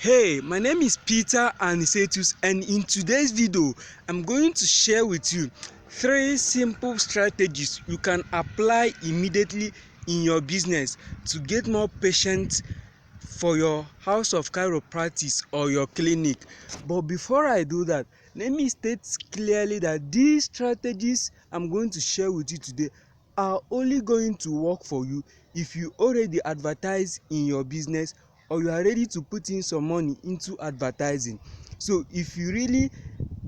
Hey, my name is Peter Anisetus, and in today's video I'm going to share with you 3 simple strategies you can apply immediately in your business to get more patients for your house of chiropractic or your clinic. But before I do that, let me state clearly that these strategies I'm going to share with you today are only going to work for you if you already advertise in your business or you are ready to put in some money into advertising. So if you really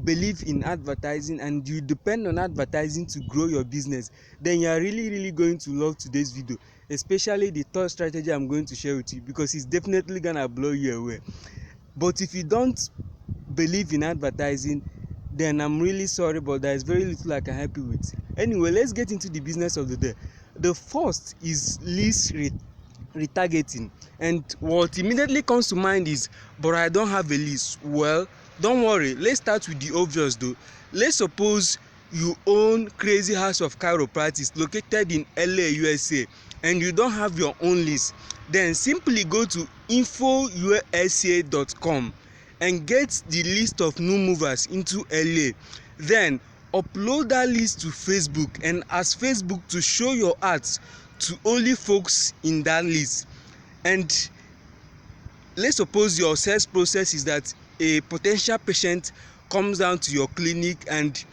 believe in advertising and you depend on advertising to grow your business, then you are really going to love today's video, especially the third strategy I'm going to share with you, because it's definitely gonna blow you away. But if you don't believe in advertising, then I'm really sorry, but there is very little I can help you with. Anyway, let's get into the business of the day. The first is list retargeting, and what immediately comes to mind is, but I don't have a list. Well, don't worry, let's start with the obvious though. Let's suppose you own Crazy House of Chiropractic located in LA, USA, and you don't have your own list. Then simply go to infousa.com and get the list of new movers into LA. Then upload that list to Facebook and ask Facebook to show your ads to only folks in that list. And let's suppose your sales process is that a potential patient comes down to your clinic and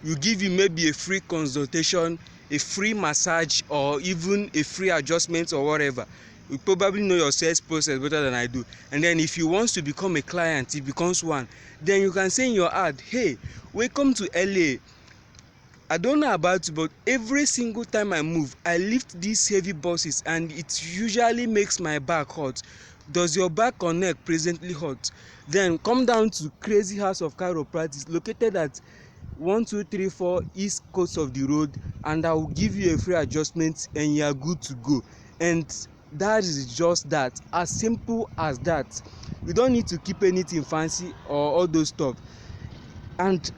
you give him maybe a free consultation, a free massage, or even a free adjustment or whatever. You probably know your sales process better than I do. And then if he wants to become a client, he becomes one. Then you can say in your ad, hey, welcome to LA. I don't know about you, but every single time I move, I lift these heavy buses and it usually makes my back hot. Does your back or neck presently hot? Then come down to Crazy House of Chiropractic located at 1234 East Coast of the Road, and I will give you a free adjustment and you are good to go. And that is just that, as simple as that. You don't need to keep anything fancy or all those stuff. And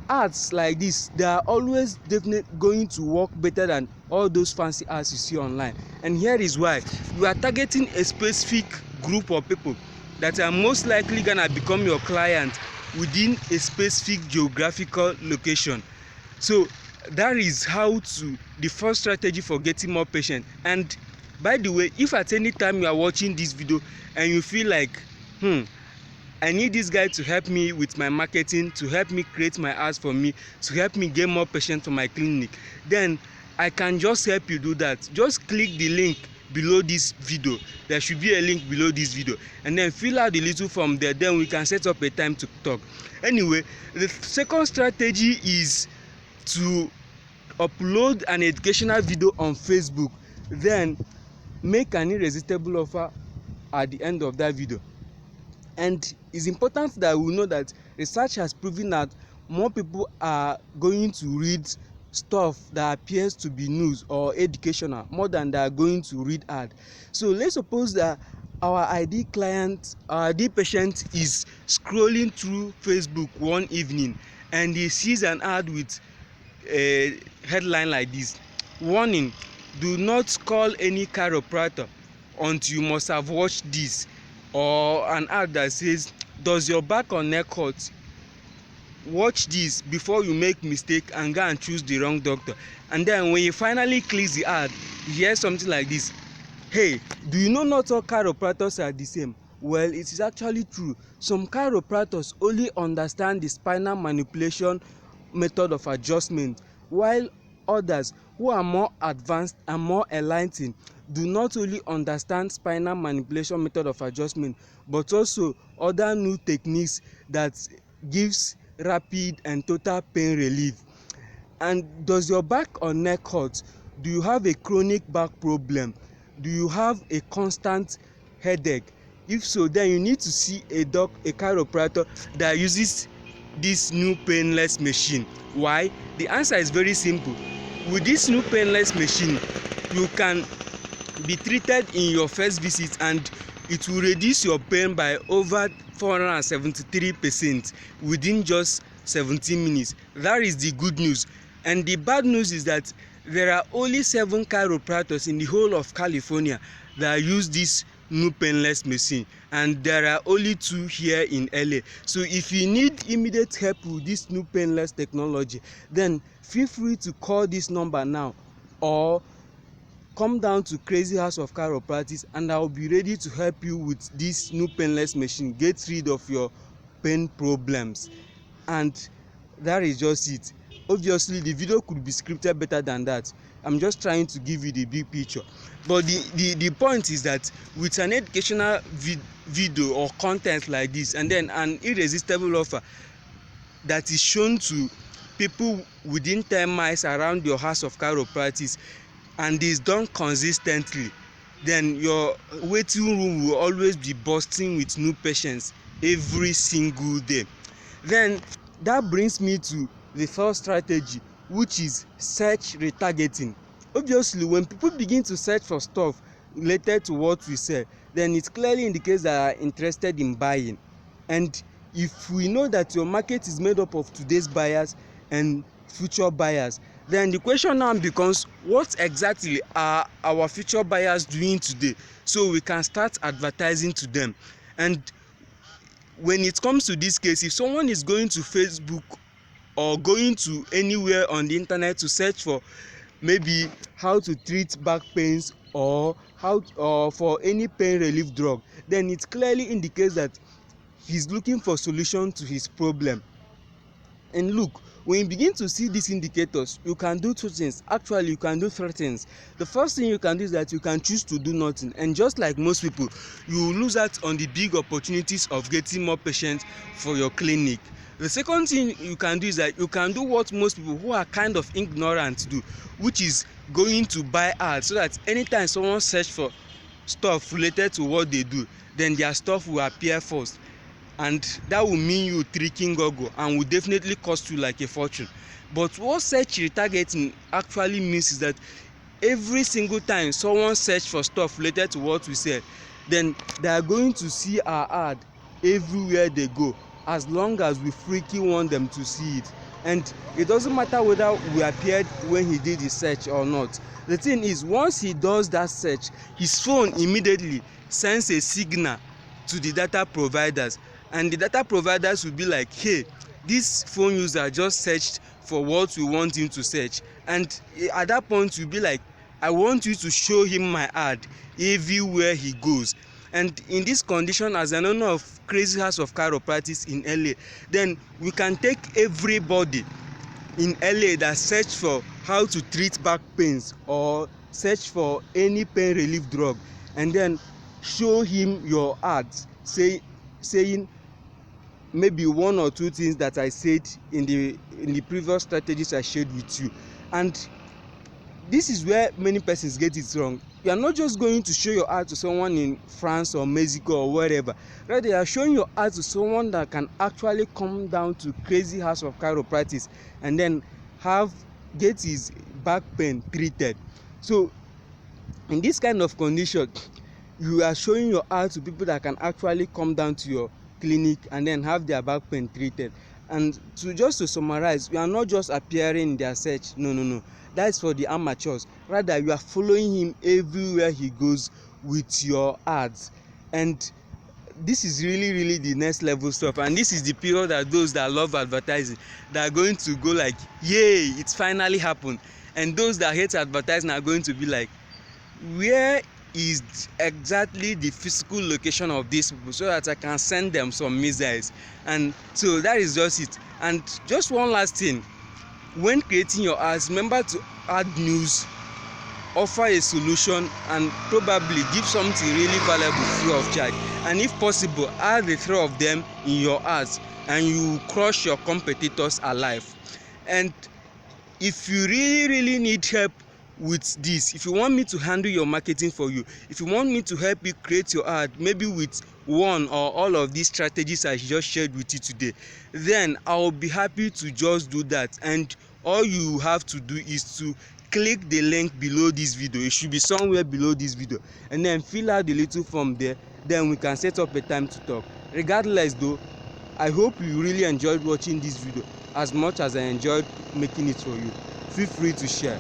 ads like this, they are always definitely going to work better than all those fancy ads you see online. And here is why: you are targeting a specific group of people that are most likely gonna become your client within a specific geographical location. So that is how to the first strategy for getting more patients. And by the way, if at any time you are watching this video and you feel like I need this guy to help me with my marketing, to help me create my ads for me, to help me get more patients for my clinic, then I can just help you do that. Just click the link below this video. There should be a link below this video, and then fill out the little form there. Then we can set up a time to talk. Anyway, the second strategy is to upload an educational video on Facebook, then make an irresistible offer at the end of that video. And it's important that we know that research has proven that more people are going to read stuff that appears to be news or educational more than they are going to read ad. So let's suppose that our ID client, our ID patient is scrolling through Facebook one evening and he sees an ad with a headline like this: warning, do not call any chiropractor until you must have watched this. Or an ad that says, does your back or neck hurt? Watch this before you make mistake and go and choose the wrong doctor. And then when you finally click the ad, you hear something like this: hey, do you know not all chiropractors are the same? Well, it is actually true. Some chiropractors only understand the spinal manipulation method of adjustment, while others who are more advanced and more enlightened do not only understand spinal manipulation method of adjustment, but also other new techniques that gives rapid and total pain relief. And does your back or neck hurt? Do you have a chronic back problem? Do you have a constant headache? If so, then you need to see a chiropractor that uses this new painless machine. Why? The answer is very simple. With this new painless machine, you can be treated in your first visit and it will reduce your pain by over 473% within just 17 minutes. That is the good news. And the bad news is that there are only 7 chiropractors in the whole of California that use this new painless machine, and there are only 2 here in LA. So if you need immediate help with this new painless technology, then feel free to call this number now, or come down to Crazy House of Chiropractic, and I'll be ready to help you with this new painless machine. Get rid of your pain problems. And that is just it. Obviously the video could be scripted better than that. I'm just trying to give you the big picture, but the point is that with an educational video or content like this, and then an irresistible offer that is shown to people within 10 miles around your house of chiropractic, and is done consistently, then your waiting room will always be bursting with new patients every single day. Then that brings me to the first strategy, which is search retargeting. Obviously when people begin to search for stuff related to what we sell, then it clearly indicates that they are interested in buying. And if we know that your market is made up of today's buyers and future buyers, then the question now becomes, what exactly are our future buyers doing today, so we can start advertising to them. And when it comes to this case, if someone is going to Facebook or going to anywhere on the internet to search for maybe how to treat back pains or for any pain relief drug, then it clearly indicates that he's looking for solution to his problem. And look, when you begin to see these indicators, you can do 2 things. Actually, you can do 3 things. The first thing you can do is that you can choose to do nothing, and just like most people, you will lose out on the big opportunities of getting more patients for your clinic. The second thing you can do is that you can do what most people who are kind of ignorant do, which is going to buy ads, so that anytime someone search for stuff related to what they do, then their stuff will appear first, and that will mean you tricking Google and will definitely cost you like a fortune. But what search retargeting actually means is that every single time someone search for stuff related to what we sell, then they are going to see our ad everywhere they go, as long as we freaking want them to see it. And it doesn't matter whether we appeared when he did the search or not. The thing is, once he does that search, his phone immediately sends a signal to the data providers, and the data providers will be like, hey, this phone user just searched for what we want him to search. And at that point you'll be like, I want you to show him my ad everywhere he goes. And in this condition, as an owner of Crazy House of Chiropractic in LA, then we can take everybody in LA that search for how to treat back pains or search for any pain relief drug, and then show him your ads saying maybe 1 or 2 things that I said in the previous strategies I shared with you. And this is where many persons get it wrong. You are not just going to show your ad to someone in France or Mexico or wherever. Rather, you are showing your ad to someone that can actually come down to Crazy House of Chiropractic and then get his back pain treated. So in this kind of condition, you are showing your ad to people that can actually come down to your clinic and then have their back pain treated. And to summarize, you are not just appearing in their search. No. That's for the amateurs. Rather, you are following him everywhere he goes with your ads. And this is really the next level stuff. And this is the period that those that love advertising, they are going to go like, yay, it's finally happened. And those that hate advertising are going to be like, where is exactly the physical location of these people, so that I can send them some missiles? And so that is just it. And just one last thing, when creating your ads, remember to add news, offer a solution, and probably give something really valuable free of charge. And if possible, add the 3 of them in your ads, and you crush your competitors alive. And if you really need help with this, if you want me to handle your marketing for you, if you want me to help you create your ad, maybe with 1 or all of these strategies I just shared with you today, then I'll be happy to just do that. And all you have to do is to click the link below this video. It should be somewhere below this video, and then fill out the little form there. Then we can set up a time to talk. Regardless though, I hope you really enjoyed watching this video as much as I enjoyed making it for you. Feel free to share.